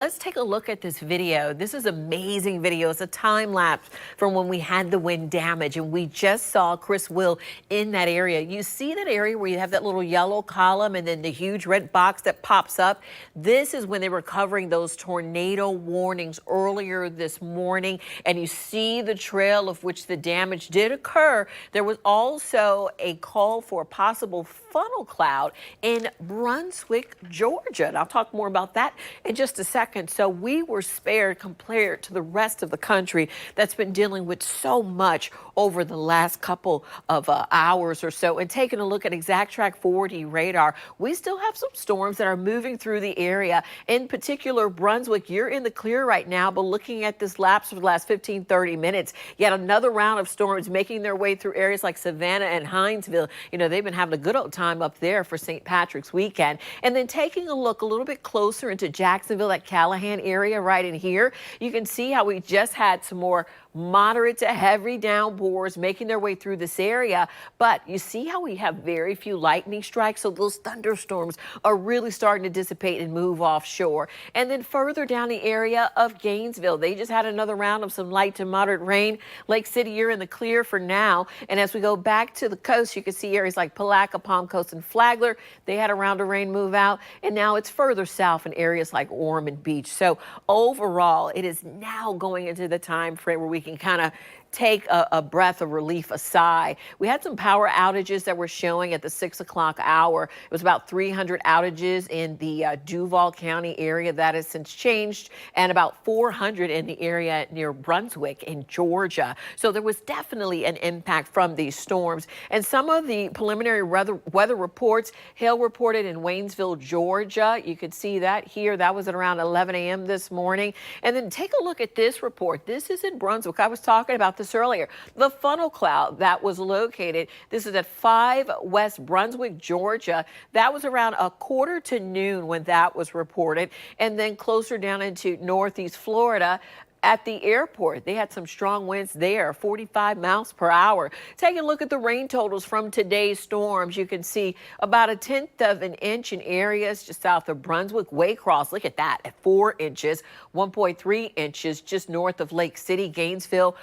Let's take a look at this video. This is amazing video. It's a time lapse from when we had the wind damage, and we just saw Chris Will in that area. You see that area where you have that little yellow column and then the huge red box that pops up? This is when they were covering those tornado warnings earlier this morning, and you see the trail of which the damage did occur. There was also a call for a possible funnel cloud in Brunswick, Georgia. And I'll talk more about that in just a second. So we were spared compared to the rest of the country that's been dealing with so much over the last couple of hours or so. And taking a look at exact track 4D radar, we still have some storms that are moving through the area. In particular, Brunswick, you're in the clear right now, but looking at this lapse for the last 15-30 minutes, yet another round of storms making their way through areas like Savannah and Hinesville. You know, they've been having a good old time up there for St. Patrick's weekend. And then taking a look a little bit closer into Jacksonville, that Callahan area right in here, you can see how we just had some more moderate to heavy downpours making their way through this area. But you see how we have very few lightning strikes, so those thunderstorms are really starting to dissipate and move offshore. And then further down the area of Gainesville, they just had another round of some light to moderate rain. Lake City, you're in the clear for now. And as we go back to the coast, you can see areas like Palaca, Palm Coast, and Flagler. They had a round of rain move out, and now it's further south in areas like Ormond Beach. So overall, it is now going into the time frame where we can kind of take a breath of relief, a sigh. We had some power outages that were showing at the 6 o'clock hour. It was about 300 outages in the Duval County area. That has since changed, and about 400 in the area near Brunswick in Georgia. So there was definitely an impact from these storms. And some of the preliminary weather reports, hail reported in Waynesville, Georgia. You could see that here. That was at around 11 a.m. this morning. And then take a look at this report. This is in Brunswick. I was talking about this earlier. The funnel cloud that was located, this is at 5 West Brunswick, Georgia. That was around 12:45 when that was reported. And then closer down into Northeast Florida, at the airport, they had some strong winds there, 45 miles per hour. Taking a look at the rain totals from today's storms, you can see about 1/10 of an inch in areas just south of Brunswick. Waycross, look at that, at 4 inches, 1.3 inches just north of Lake City. Gainesville,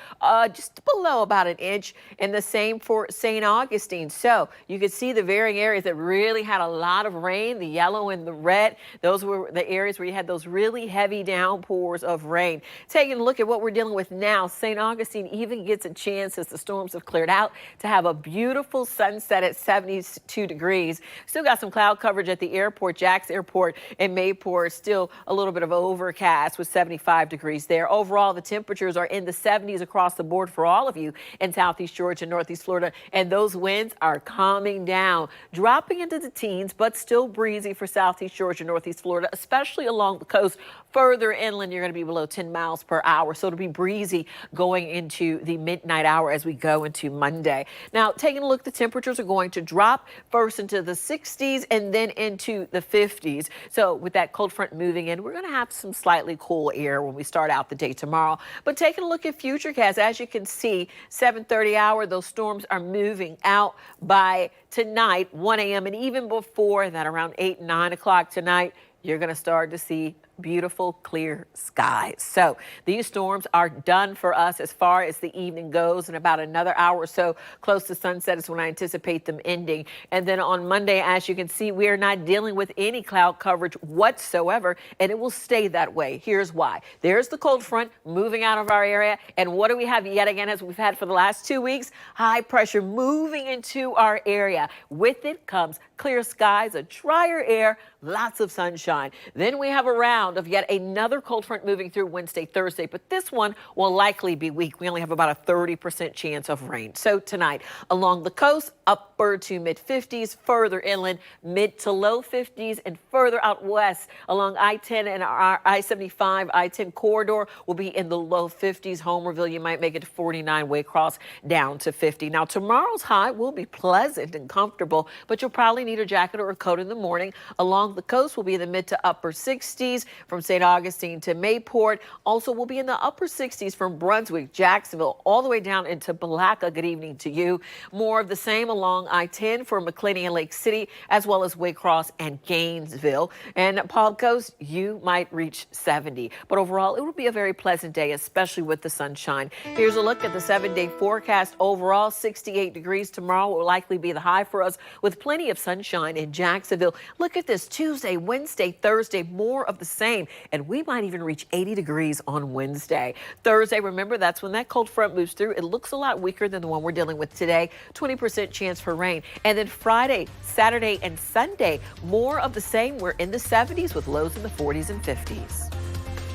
just below about 1 inch, and the same for St. Augustine. So you can see the varying areas that really had a lot of rain, the yellow and the red. Those were the areas where you had those really heavy downpours of rain. Taking a look at what we're dealing with now, St. Augustine even gets a chance, as the storms have cleared out, to have a beautiful sunset at 72 degrees. Still got some cloud coverage at the airport. Jax Airport and Mayport, still a little bit of overcast with 75 degrees there. Overall, the temperatures are in the 70s across the board for all of you in Southeast Georgia, Northeast Florida, and those winds are calming down, dropping into the teens, but still breezy for Southeast Georgia, Northeast Florida, especially along the coast. Further inland, you're going to be below 10 miles per hour. So it'll be breezy going into the midnight hour as we go into Monday. Now, taking a look, the temperatures are going to drop first into the 60s and then into the 50s. So with that cold front moving in, we're going to have some slightly cool air when we start out the day tomorrow. But taking a look at Futurecast, as you can see, 7:30 hour, those storms are moving out by tonight, 1 a.m. And even before that, around 8, 9 o'clock tonight, you're going to start to see beautiful, clear skies. So these storms are done for us as far as the evening goes. In about another hour or so, close to sunset is when I anticipate them ending. And then on Monday, as you can see, we are not dealing with any cloud coverage whatsoever, and it will stay that way. Here's why. There's the cold front moving out of our area. And what do we have yet again, as we've had for the last 2 weeks? High pressure moving into our area. With it comes clear skies, a drier air, lots of sunshine. Then we have a round of yet another cold front moving through Wednesday, Thursday, but this one will likely be weak. We only have about a 30% chance of rain. So tonight, along the coast, upper to mid 50s, further inland, mid to low 50s, and further out west along I-10 and our I-75, I-10 corridor will be in the low 50s. Homerville, you might make it to 49, Waycross down to 50. Now, tomorrow's high will be pleasant and comfortable, but you'll probably need a jacket or a coat in the morning. Along the coast will be in the mid to upper 60s. from St. Augustine to Mayport. Also, we'll be in the upper 60s from Brunswick, Jacksonville, all the way down into Palatka. Good evening to you. More of the same along I-10 for McClenny and Lake City, as well as Waycross and Gainesville. And Palm Coast, you might reach 70. But overall, it will be a very pleasant day, especially with the sunshine. Here's a look at the 7-day forecast. Overall, 68 degrees tomorrow will likely be the high for us, with plenty of sunshine in Jacksonville. Look at this, Tuesday, Wednesday, Thursday, more of the same. And we might even reach 80 degrees on Wednesday. Thursday, remember, that's when that cold front moves through. It looks a lot weaker than the one we're dealing with today. 20% chance for rain. And then Friday, Saturday, and Sunday, more of the same. We're in the 70s with lows in the 40s and 50s.